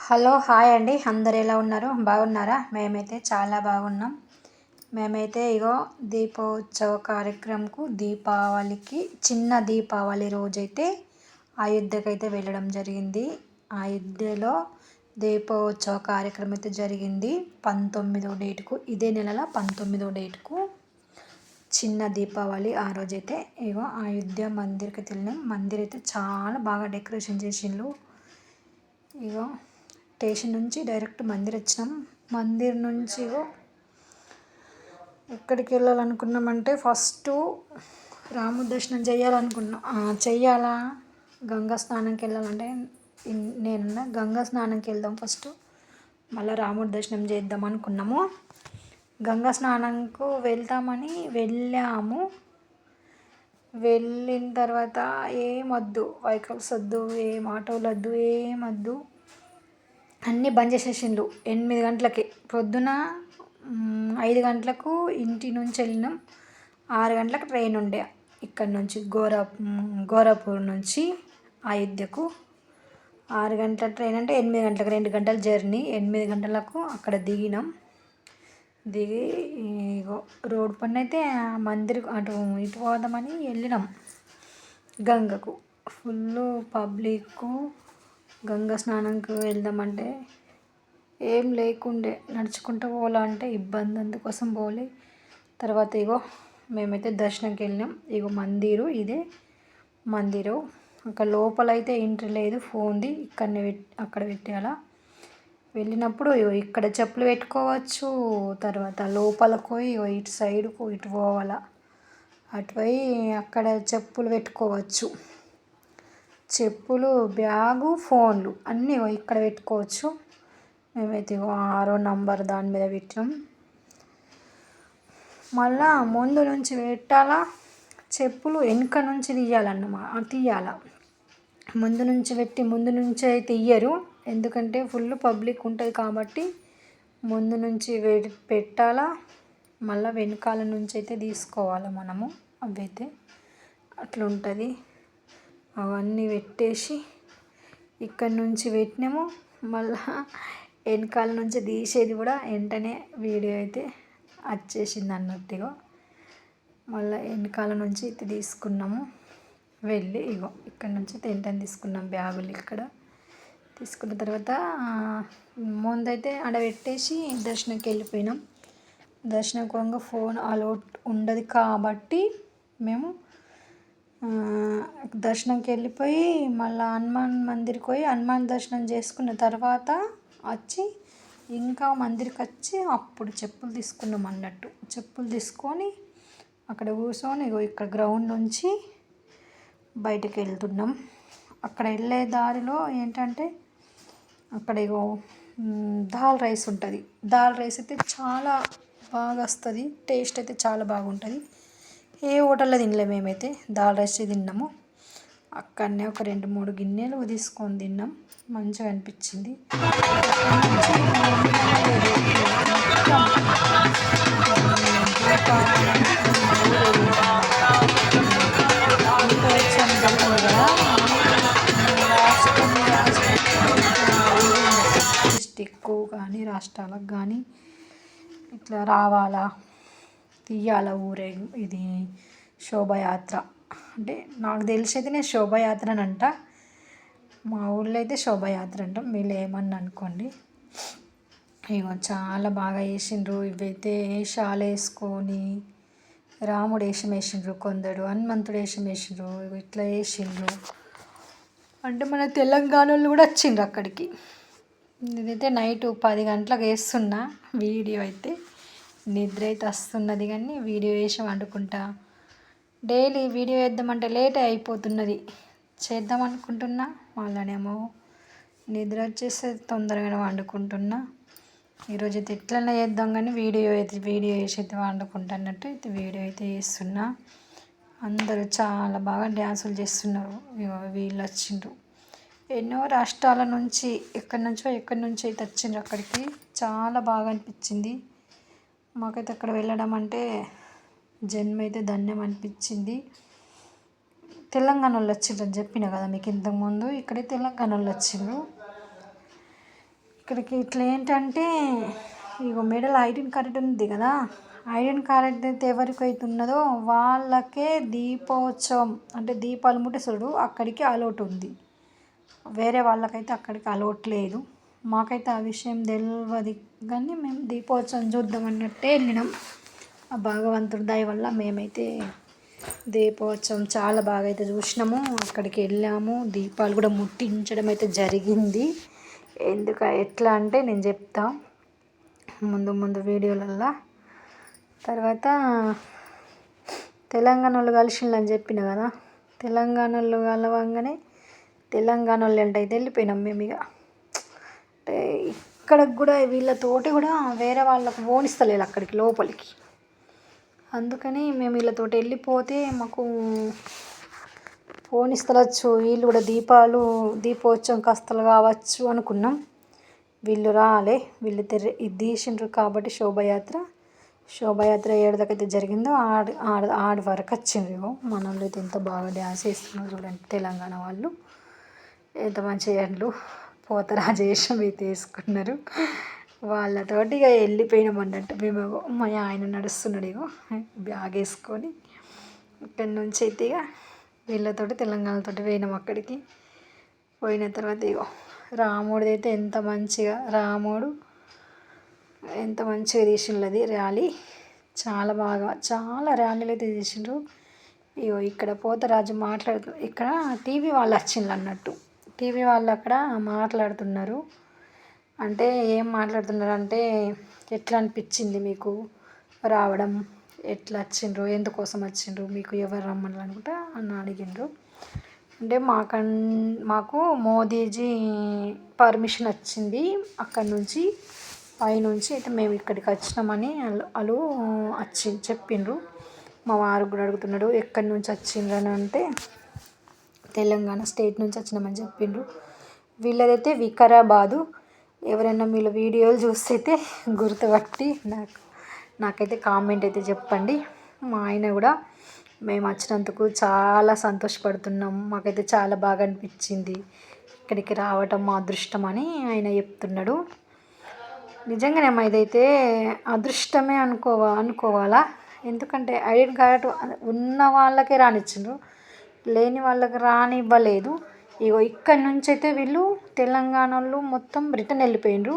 Hello hi అండి, అందరు ఎలా ఉన్నారు? బాగున్నారా? మేమైతే చాలా బాగున్నాం. మేమైతే ఇగో దీపోత్సవ కార్యక్రమంకు దీపావళికి చిన్న దీపావళి రోజైతే అయోధ్యకు అయితే వెళ్ళడం జరిగింది. అయోధ్యలో దీపోత్సవ కార్యక్రమం అయితే జరిగింది 19వ డేటుకు, ఇదే నెలల 19వ డేటుకు చిన్న దీపావళి. ఆ రోజైతే ఇగో అయోధ్య మందిర్కి వెళ్ళినాం. మందిర్ అయితే చాలా బాగా డెకరేషన్ చేసిండ్రు. ఇగో స్టేషన్ నుంచి డైరెక్ట్ మందిర్ వచ్చినాం. మందిర్ నుంచి ఎక్కడికి వెళ్ళాలనుకున్నామంటే ఫస్ట్ రాముడి దర్శనం చేయాలనుకున్నాం. చెయ్యాలా గంగా స్నానంకి వెళ్ళాలంటే నేను గంగా స్నానంకి వెళ్దాం ఫస్ట్, మళ్ళీ రాముడి దర్శనం చేద్దాం అనుకున్నాము. గంగా స్నానంకు వెళ్తామని వెళ్ళాము. వెళ్ళిన తర్వాత ఏమొద్దు, వెహికల్స్ వద్దు, ఏం ఆటోలు వద్దు, ఏమొద్దు, అన్నీ బంద్ చేసేసిండ్రు. 8 గంటలకి పొద్దున 5 గంటలకు ఇంటి నుంచి వెళ్ళినాం. 6 గంటలకు ట్రైన్ ఉండే ఇక్కడ నుంచి గోరఖ్పూర్ నుంచి అయోధ్యకు. 6 గంటల ట్రైన్ అంటే 8 గంటలకు, 2 గంటల జర్నీ. 8 గంటలకు అక్కడ దిగినాం. దిగి రోడ్ పైన అయితే మందిర్ అటు ఇటు పోదామని వెళ్ళినాం. గంగకు ఫుల్ పబ్లిక్. గంగా స్నానంకి వెళ్దామంటే ఏం లేకుండే, నడుచుకుంటూ పోవాలంటే ఇబ్బంది, అందుకోసం పోలే. తర్వాత మేమైతే దర్శనంకి వెళ్ళినాం. మందిరు ఇదే మందిరు. అక్కడ లోపలైతే ఎంట్రీ లేదు, ఫోన్ది ఇక్కడనే అక్కడ పెట్టేయాలా. వెళ్ళినప్పుడు ఇక్కడ చెప్పులు పెట్టుకోవచ్చు. తర్వాత లోపలికి పోయి ఇటు సైడ్కు ఇటు పోవాలా, అటు పోయి అక్కడ చెప్పులు పెట్టుకోవచ్చు. చెప్పులు, బ్యాగు, ఫోన్లు అన్నీ ఇక్కడ పెట్టుకోవచ్చు. మేమైతే 6వ నంబర్ దాని మీద పెట్టినాం. మళ్ళా ముందు నుంచి పెట్టాలా, చెప్పులు వెనుక నుంచి తీయాల. ముందు నుంచి పెట్టి ముందు నుంచి అయితే ఇయ్యరు, ఎందుకంటే ఫుల్ పబ్లిక్ ఉంటుంది కాబట్టి ముందు నుంచి పెట్టాలా. మళ్ళీ వెనకాల నుంచి అయితే తీసుకోవాలి మనము. అవైతే అట్లా ఉంటుంది. అవన్నీ పెట్టేసి ఇక్కడి నుంచి పెట్టినాము. మళ్ళా వెనకాల నుంచి తీసేది కూడా వెంటనే వీడియో అయితే వచ్చేసింది అన్నట్టుగా. మళ్ళీ వెనకాల నుంచి అయితే తీసుకున్నాము. వెళ్ళి ఇక్కడ నుంచి వెంటనే తీసుకున్నాం బ్యాగులు. ఇక్కడ తీసుకున్న తర్వాత ముందైతే ఆడ పెట్టేసి దర్శనంకి వెళ్ళిపోయినాం. దర్శనం పోగా ఫోన్ అలౌట్ ఉండదు కాబట్టి మేము దర్శనంకి వెళ్ళిపోయి మళ్ళీ హనుమాన్ మందిర్కి పోయి హనుమాన్ దర్శనం చేసుకున్న తర్వాత వచ్చి ఇంకా మందిర్కి వచ్చి అప్పుడు చెప్పులు తీసుకున్నాం అన్నట్టు. చెప్పులు తీసుకొని అక్కడ కూర్చొని ఇక్కడ గ్రౌండ్ నుంచి బయటకు వెళ్తున్నాం. అక్కడ వెళ్ళే దారిలో ఏంటంటే అక్కడ దాల్ రైస్ ఉంటుంది. దాల్ రైస్ అయితే చాలా బాగా వస్తుంది, టేస్ట్ అయితే చాలా బాగుంటుంది. ఏ హోటల్లో తినలే, మేమైతే దాల్ రైస్ తిన్నాము. అక్కడనే ఒక 2-3 గిన్నెలు తీసుకొని తిన్నాం. మంచిగా అనిపించింది. డిస్టిక్ కానీ రాష్ట్రాలకు కానీ ఇట్లా రావాలా, తీయాల ఊరేగి ఇది శోభయాత్ర అంటే నాకు తెలిసి అయితే నేను శోభయాత్ర అని అంట. మా ఊళ్ళో అయితే శోభయాత్ర అంటాం, మీరు ఏమన్నా అనుకోండి. చాలా బాగా వేసిండ్రు. ఇవైతే వేషాలు వేసుకొని రాముడు వేషం వేసిండ్రు, కొందరు హనుమంతుడు వేషం వేసిండ్రు. ఇట్లా వేసిండ్రు అంటే మన తెలంగాణ వాళ్ళు కూడా వచ్చిండ్రు అక్కడికి. ఇదైతే నైట్ 10 గంటలకు వేస్తున్నా వీడియో. అయితే నిద్ర అయితే వస్తున్నది కానీ వీడియో వేసి వండుకుంటా. Daily video వేద్దామంటే లేటే అయిపోతున్నది. చేద్దాం అనుకుంటున్నా, మళ్ళనేమో నిద్ర వచ్చేస్తే తొందరగానే వండుకుంటున్నా. ఈరోజు అయితే ఎట్లన్నా చేద్దాం కానీ వీడియో వేసి అయితే వండుకుంటా అన్నట్టు అయితే వీడియో అయితే చేస్తున్నా. అందరూ చాలా బాగా డ్యాన్సులు చేస్తున్నారు. వీళ్ళు వచ్చిండ్రు ఎన్నో రాష్ట్రాల నుంచి, ఎక్కడి నుంచో అయితే వచ్చిండ్రు అక్కడికి. చాలా బాగా అనిపించింది మాకైతే అక్కడ వెళ్ళడం అంటే. జన్మ అయితే ధన్యం అనిపించింది. తెలంగాణ వాళ్ళు వచ్చిండ్రు అని చెప్పిన కదా మీకు ఇంతకుముందు. ఇక్కడే తెలంగాణ వాళ్ళు వచ్చిండ్రు. ఇక్కడికి ఇట్లా ఏంటంటే ఇగో మెడలో ఐరన్ కరెంట్ ఉంది కదా, ఐరన్ కరెంట్ అయితే ఎవరికైతే ఉన్నదో వాళ్ళకే దీపోత్సవం అంటే దీపాలు ముట్టిస్తుడు అక్కడికి అలౌట్ ఉంది. వేరే వాళ్ళకైతే అక్కడికి అలౌట్ లేదు. మాకైతే ఆ విషయం తెలియదు కానీ మేము దీపోత్సవం చూద్దాం అన్నట్టే వెళ్ళినాం. ఆ భగవంతుడి దయ వల్ల మేమైతే దీపోత్సవం చాలా బాగా అయితే చూసినాము. అక్కడికి వెళ్ళాము, దీపాలు కూడా ముట్టించడం అయితే జరిగింది. ఎట్లా అంటే నేను చెప్తా ముందు ముందు వీడియోలల్లో. తర్వాత తెలంగాణ వాళ్ళు కలిసిందని చెప్పిన కదా, తెలంగాణ వాళ్ళు కలవంగానే తెలంగాణ వాళ్ళు అయితే వెళ్ళిపోయినాం మేము. ఇక అంటే ఇక్కడికి కూడా వీళ్ళతోటి కూడా వేరే వాళ్ళకు పోనిస్తలేదు అక్కడికి లోపలికి. అందుకని మేము వీళ్ళతోటి వెళ్ళిపోతే మాకు పోనిస్తలచ్చు, వీళ్ళు కూడా దీపోత్సవం కస్తలు కావచ్చు అనుకున్నాం. వీళ్ళు రాలే, వీళ్ళు ఇది తీసిండ్రు కాబట్టి శోభయాత్ర ఏడదకైతే జరిగిందో ఆడి వరకు వచ్చిండ్రు. మన వాళ్ళు అయితే ఎంత బాగా డ్యాన్స్ వేస్తున్నారు చూడండి, తెలంగాణ వాళ్ళు ఎంత మంచి ఎండ్లు పోతరాజేషం అయితే వేసుకున్నారు. వాళ్ళతోటి ఇక వెళ్ళిపోయినాం అన్నట్టు మేము. మా ఆయన నడుస్తున్నాడు ఇగో బ్యాగ్ వేసుకొని. ఇక్కడి నుంచి అయితే ఇక వీళ్ళతోటి తెలంగాణతోటి పోయినాం అక్కడికి. పోయిన తర్వాత ఇగో రాముడిది అయితే ఎంత మంచిగా తీసిండ్రు అది ర్యాలీ. చాలా ర్యాలీలు అయితే తీసిండ్రు. ఇగో ఇక్కడ పోతరాజు ఇక్కడ టీవీ వాళ్ళు వచ్చిండ్రు అన్నట్టు. టీవీ వాళ్ళు అక్కడ మాట్లాడుతున్నారు. అంటే ఏం మాట్లాడుతున్నారు అంటే, ఎట్లా అనిపించింది మీకు రావడం, ఎట్లా వచ్చిండ్రు, ఎందుకోసం వచ్చిండ్రు, మీకు ఎవరు రమ్మని అనుకుంటా అని అడిగిండ్రు. అంటే మాకు మోదీజీ పర్మిషన్ వచ్చింది అక్కడి నుంచి, పైనుంచి అయితే మేము ఇక్కడికి వచ్చినామని వాళ్ళు చెప్పిండ్రు. మా వారు కూడా అడుగుతున్నాడు ఎక్కడి నుంచి వచ్చిండ్రు అని అంటే తెలంగాణ స్టేట్ నుంచి వచ్చినామని చెప్పిండ్రు. వీళ్ళదైతే వికారాబాదు. ఎవరైనా మీరు వీడియోలు చూస్తే గుర్తుపట్టి నాకైతే కామెంట్ అయితే చెప్పండి. మా ఆయన కూడా మేము వచ్చినందుకు చాలా సంతోషపడుతున్నాం, మాకైతే చాలా బాగా అనిపించింది, ఇక్కడికి రావటం మా అదృష్టం అని ఆయన చెప్తున్నాడు. నిజంగానే ఇదైతే అదృష్టమే అనుకోవాలా. ఎందుకంటే ఐడెంటి కార్డు ఉన్న వాళ్ళకే రానిచ్చిండ్రు, లేని వాళ్ళకి రానివ్వలేదు. ఇగో ఇక్కడి నుంచి అయితే వీళ్ళు తెలంగాణ వాళ్ళు మొత్తం రిటర్న్ వెళ్ళిపోయిండ్రు.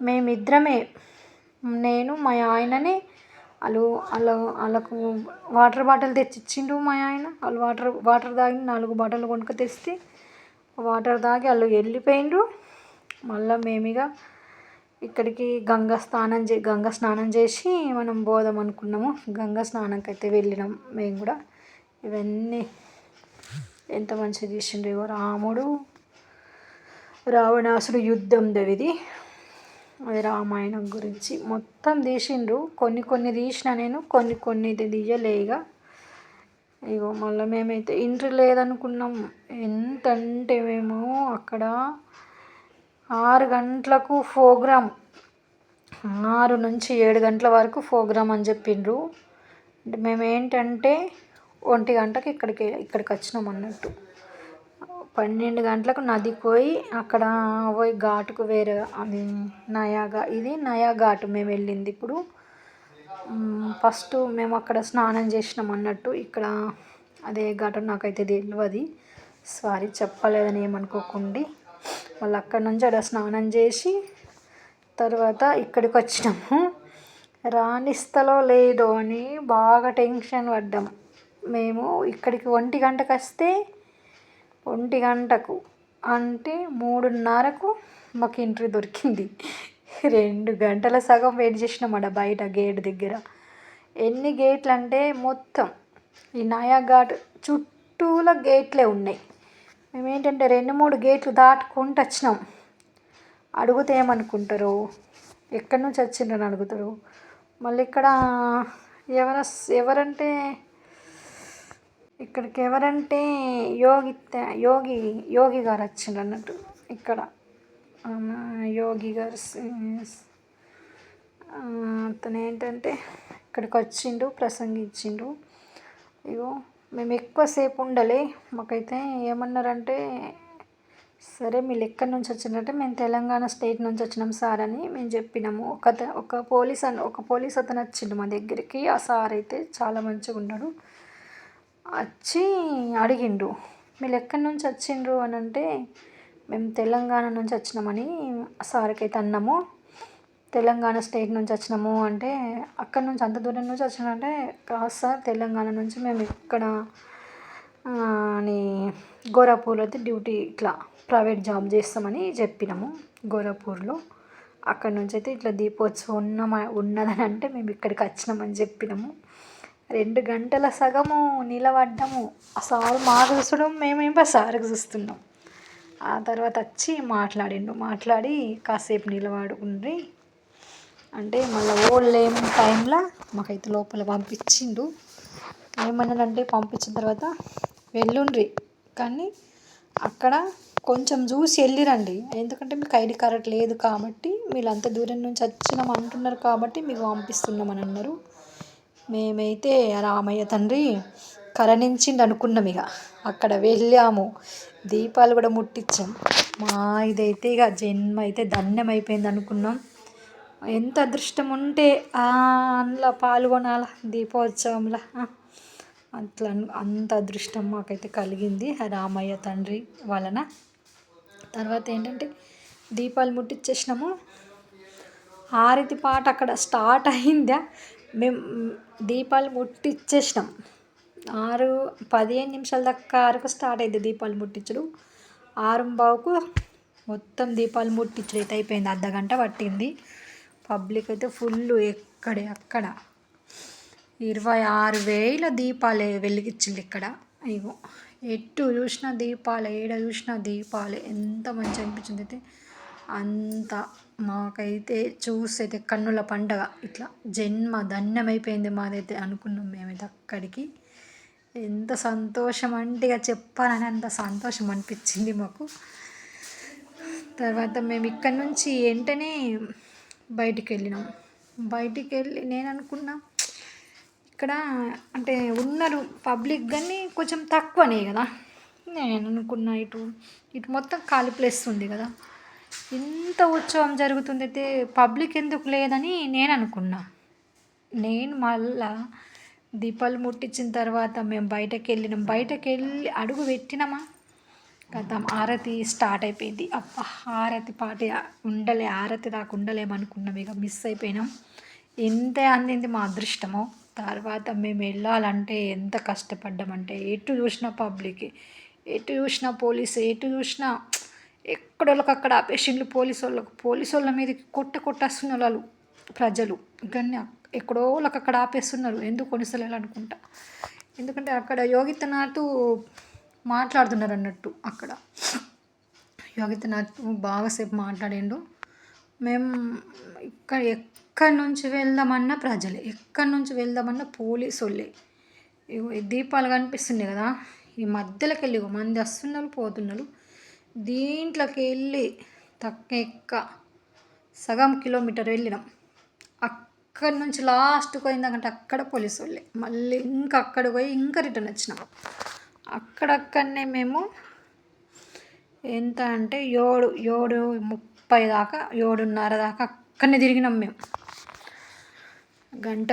మేమిద్దరమే, నేను మా ఆయననే. వాళ్ళకు వాటర్ బాటిల్ తెచ్చిచ్చిండు మా ఆయన. వాళ్ళు వాటర్ తాగి 4 బాటిల్ కొనుక్కు తెస్తే వాటర్ తాగి వాళ్ళు వెళ్ళిపోయిండ్రు. మళ్ళీ మేమిక ఇక్కడికి గంగా స్నానం చేసి మనం పోదాం అనుకున్నాము. గంగా స్నానంకి అయితే వెళ్ళినాం మేము కూడా. ఇవన్నీ ఎంత మంచిగా తీసిండ్రు. ఇగో రాముడు రావణాసుడు యుద్ధం ఇది, అది రామాయణం గురించి మొత్తం తీసిండ్రు. కొన్ని తీసిన నేను, కొన్ని అయితే తీయలే. ఇగో మళ్ళీ మేమైతే ఎంట్రీ లేదనుకున్నాం. ఎంతంటే మేము అక్కడ 6 గంటలకు ప్రోగ్రాం, 6 నుంచి 7 గంటల వరకు ప్రోగ్రాం అని చెప్పిండ్రు. అంటే మేము ఏంటంటే 1 గంటకి ఇక్కడికి వచ్చినాం అన్నట్టు. 12 గంటలకు నదికి పోయి అక్కడ పోయి ఘాటుకు వేరే అది నయా ఘాటు మేము వెళ్ళింది. ఇప్పుడు ఫస్ట్ మేము అక్కడ స్నానం చేసినాం అన్నట్టు. ఇక్కడ అదే ఘాటు నాకైతే తెలియదు, సారీ చెప్పలేదని ఏమనుకోకండి. మళ్ళీ అక్కడ నుంచి అక్కడ స్నానం చేసి తర్వాత ఇక్కడికి వచ్చినాము. రాణిస్తలో లేదో అని బాగా టెన్షన్ పడ్డాం. మేము ఇక్కడికి 1 గంటకు వస్తే 1 గంటకు అంటే 3:30కు మాకు ఎంట్రీ దొరికింది. 2 గంటల సగం వెయిట్ చేసినాం అక్కడ బయట గేట్ దగ్గర. ఎన్ని గేట్లు అంటే మొత్తం ఈ నయా ఘాట్ చుట్టూల గేట్లే ఉన్నాయి. మేమేంటంటే 2-3 గేట్లు దాటుకుంటూ వచ్చినాం. అడిగితే ఏమనుకుంటారు, ఎక్కడి నుంచి వచ్చిండ్రని అడుగుతారు. మళ్ళీ ఇక్కడ ఎవరంటే ఇక్కడికి యోగి గారు వచ్చిండ్రు అన్నట్టు. ఇక్కడ యోగి గారు అతను ఏంటంటే ఇక్కడికి వచ్చిండు, ప్రసంగించిండు. ఇగో మేము ఎక్కువసేపు ఉండలే. మాకైతే ఏమన్నారంటే సరే మీరు ఎక్కడి నుంచి వచ్చిందంటే మేము తెలంగాణ స్టేట్ నుంచి వచ్చినాం సార్ అని మేము చెప్పినాము. ఒక పోలీస్ అతను వచ్చిండు మా దగ్గరికి. ఆ సార్ అయితే చాలా మంచిగా ఉన్నాడు. వచ్చి అడిగిండు మీరు ఎక్కడి నుంచి వచ్చిండ్రు అని అంటే మేము తెలంగాణ నుంచి వచ్చినామని సార్కి అయితే అన్నాము. తెలంగాణ స్టేట్ నుంచి వచ్చినాము అంటే అక్కడ నుంచి అంత దూరం నుంచి వచ్చినామంటే కాదు సార్ తెలంగాణ నుంచి మేము ఇక్కడ అని గోరాపూర్లో అయితే డ్యూటీ ఇట్లా ప్రైవేట్ జాబ్ చేస్తామని చెప్పినాము గోరాపూర్లో. అక్కడ నుంచి అయితే ఇట్లా దీపోత్సవం ఉన్నదని అంటే మేము ఇక్కడికి వచ్చినామని చెప్పినాము. 2 గంటల సగము నిలబడ్డాము. ఆ సారు మాకు చూసడం మేమేమో సార్కి చూస్తున్నాం. ఆ తర్వాత వచ్చి మాట్లాడి కాసేపు నిలబడుకుండ్రి అంటే మళ్ళీ ఓళ్ళేం టైంలో మాకైతే లోపల పంపించిండు. ఏమన్నాడంటే పంపించిన తర్వాత వెళ్ళుండ్రి కానీ అక్కడ కొంచెం చూసి వెళ్ళిరండి, ఎందుకంటే మీకు ఐడి కార్డ్ లేదు కాబట్టి మీరు అంత దూరం నుంచి వచ్చినాం అంటున్నారు కాబట్టి మీకు పంపిస్తున్నామని అన్నారు. మేమైతే రామయ్య తండ్రి కరుణించిండు అనుకున్నాం. ఇక అక్కడ వెళ్ళాము, దీపాలు కూడా ముట్టించాం. మా ఇదైతే ఇక జన్మ అయితే ధన్యమైపోయింది అనుకున్నాం. ఎంత అదృష్టం ఉంటే అందులో పాల్గొనాల దీపోత్సవంలో అట్లా అంత అదృష్టం మాకైతే కలిగింది రామయ్య తండ్రి వలన. తర్వాత ఏంటంటే దీపాలు ముట్టించేసినాము. హారతి పాట అక్కడ స్టార్ట్ అయిందా, మేము దీపాలు ముట్టించేసినాం. 15 నిమిషాల దాకా స్టార్ట్ అయింది దీపాలు ముట్టించడం. 6:15కు మొత్తం దీపాలు ముట్టించడం అయితే అయిపోయింది. అర్ధగంట పట్టింది. పబ్లిక్ అయితే ఫుల్ అక్కడ 26,000 దీపాలు వెలిగించింది ఇక్కడ. ఇగో ఎటు చూసినా దీపాలు, ఏడ చూసినా దీపాలు. ఎంత మంచిగా అనిపించింది అయితే అంత మాకైతే చూస్తే కన్నుల పండగ. ఇట్లా జన్మ ధన్యమైపోయింది మాదైతే అనుకున్నాం మేమైతే అక్కడికి. ఎంత సంతోషం అంటే ఇక చెప్పాలని అంత సంతోషం అనిపించింది మాకు. తర్వాత మేము ఇక్కడ నుంచి వెంటనే బయటికి వెళ్ళినాం. నేను అనుకున్నా ఇక్కడ అంటే ఉన్నారు పబ్లిక్ కానీ కొంచెం తక్కువనే కదా. నేను అనుకున్నా ఇటు మొత్తం ఖాళీ ప్లేస్ ఉంది కదా, ఇంత ఉత్సవం జరుగుతుంది అయితే పబ్లిక్ ఎందుకు లేదని నేను అనుకున్నా. నేను మళ్ళా దీపాలు ముట్టించిన తర్వాత మేము బయటకు వెళ్ళి అడుగు పెట్టినామా కదా, హారతి స్టార్ట్ అయిపోయింది. అబ్బా హారతి పాట హారతి దాకా ఉండలేమనుకున్నాం. ఇక మిస్ అయిపోయినాం. ఇంతే అందింది మా అదృష్టమో. తర్వాత మేము వెళ్ళాలంటే ఎంత కష్టపడ్డామంటే ఎటు చూసినా పబ్లిక్, ఎటు చూసినా పోలీసు, ఎటు చూసినా ఎక్కడోళ్ళకి అక్కడ ఆపేసిండ్లు పోలీసు వాళ్ళ మీదకి కొట్టేస్తున్నారు వాళ్ళు ప్రజలు. కానీ ఎక్కడో వాళ్ళకి అక్కడ ఆపేస్తున్నారు. ఎందుకు కొనిస్తలేరు అనుకుంటా, ఎందుకంటే అక్కడ యోగితనాథ్ మాట్లాడుతున్నారు అన్నట్టు. అక్కడ యోగితనాథ్ బాగాసేపు మాట్లాడిండు. మేము ఎక్కడి నుంచి వెళ్దామన్నా ప్రజలే, ఎక్కడి నుంచి వెళ్దామన్నా పోలీసు వాళ్ళే. దీపాలు కనిపిస్తున్నాయి కదా, ఈ మధ్యలోకి వెళ్ళి మంది వస్తున్నారు పోతున్నారు. దీంట్లోకి వెళ్ళి సగం కిలోమీటర్ వెళ్ళినాం. అక్కడి నుంచి లాస్ట్కి పోయిందాకంటే అక్కడ పోలీసు వాళ్ళే. మళ్ళీ ఇంకా అక్కడ పోయి ఇంకా రిటర్న్ వచ్చినాం. అక్కడక్కడనే మేము ఎంత అంటే 7:30 దాకా 7:30 దాకా అక్కడనే తిరిగినాం మేము. గంట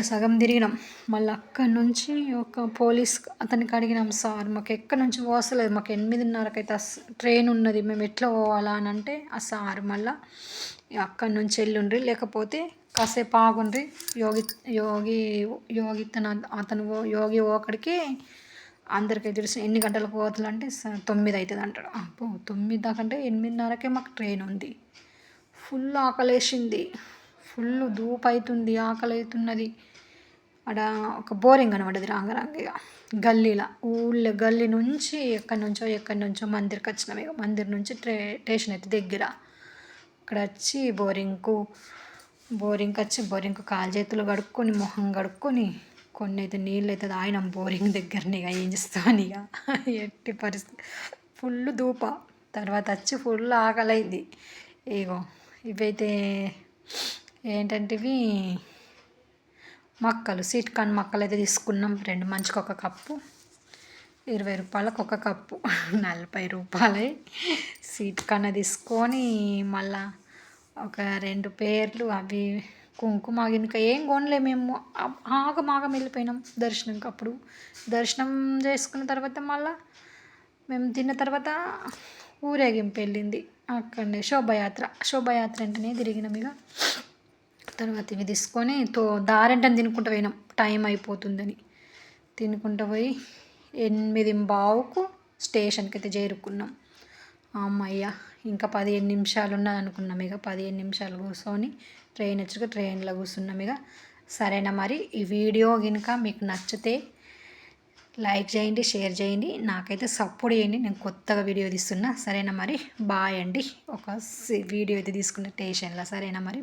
సగం తిరిగినాం. మళ్ళీ అక్కడి నుంచి ఒక పోలీస్ అతనికి అడిగినాం, సార్ మాకు ఎక్కడి నుంచి పోసలేదు, మాకు 8:30కి అయితే ట్రైన్ ఉన్నది, మేము ఎట్లా పోవాలా అని అంటే ఆ సార్ మళ్ళీ అక్కడి నుంచి వెళ్ళుండ్రి, లేకపోతే కాసేపు ఆగుండ్రి, యోగి ఒకడికి అందరికీ తెలుసు ఎన్ని గంటలకు పోతుందంటే 9 అవుతుంది అంటాడు. అబ్బో 9 దాకా అంటే 8:30కే మాకు ట్రైన్ ఉంది. ఫుల్ ఆకలేసింది, ఫుల్ ధూపు అవుతుంది, ఆకలి అవుతున్నది. అక్కడ ఒక బోరింగ్ అనబడ్డది రాంగరాంగిగా గల్లీలో. గల్లీ నుంచి ఎక్కడి నుంచో మందిర్కి వచ్చినాం. ఇక మందిర్ నుంచి స్టేషన్ అయితే దగ్గర. అక్కడ వచ్చి బోరింగ్కి కాలు చేతులు కడుక్కొని మొహం కడుక్కొని కొన్ని అయితే నీళ్ళు అయితే తాగినాం బోరింగ్ దగ్గరనే. ఇక ఏం చేస్తామని ఇక ఎట్టి పరిస్థితి ఫుల్ ధూప. తర్వాత వచ్చి ఫుల్ ఆకలైంది. ఇగో ఇవైతే ఏంటంటే ఇవి స్వీట్ కార్న్ మక్కలు అయితే తీసుకున్నాం 2 మంచికి ఒక కప్పు. రూ. 20 ఒక కప్పు. రూ. 40 స్వీట్ కన్నా తీసుకొని మళ్ళా ఒక 2 పేర్లు అవి కుంకుమ గినుక ఏం కొనలే మేము. ఆగమాగం వెళ్ళిపోయినాం దర్శనంకి. అప్పుడు దర్శనం చేసుకున్న తర్వాత మళ్ళా మేము తిన్న తర్వాత ఊరేగింపు వెళ్ళింది. అక్కడనే శోభయాత్ర అంటేనే తిరిగినాం. ఇక తర్వాత ఇవి తీసుకొని దారెంటని తినుకుంటూ పోయినాం, టైం అయిపోతుందని. తినుకుంటూ పోయి 8:15కు స్టేషన్కి అయితే చేరుకున్నాం. అమ్మయ్య ఇంకా 15 నిమిషాలు ఉన్నది అనుకున్నాం. ఇక 15 నిమిషాలు కూర్చొని ట్రైన్ వచ్చాక ట్రైన్లో కూర్చున్నాం. ఇక సరేనా మరి ఈ వీడియో కనుక మీకు నచ్చితే లైక్ చేయండి, షేర్ చేయండి, నాకైతే సపోర్ట్ చేయండి. నేను కొత్తగా వీడియో తీస్తున్నా. సరేనా మరి బాయ్ అండి. ఒక వీడియో అయితే తీసుకున్న స్టేషన్లో. సరేనా మరి.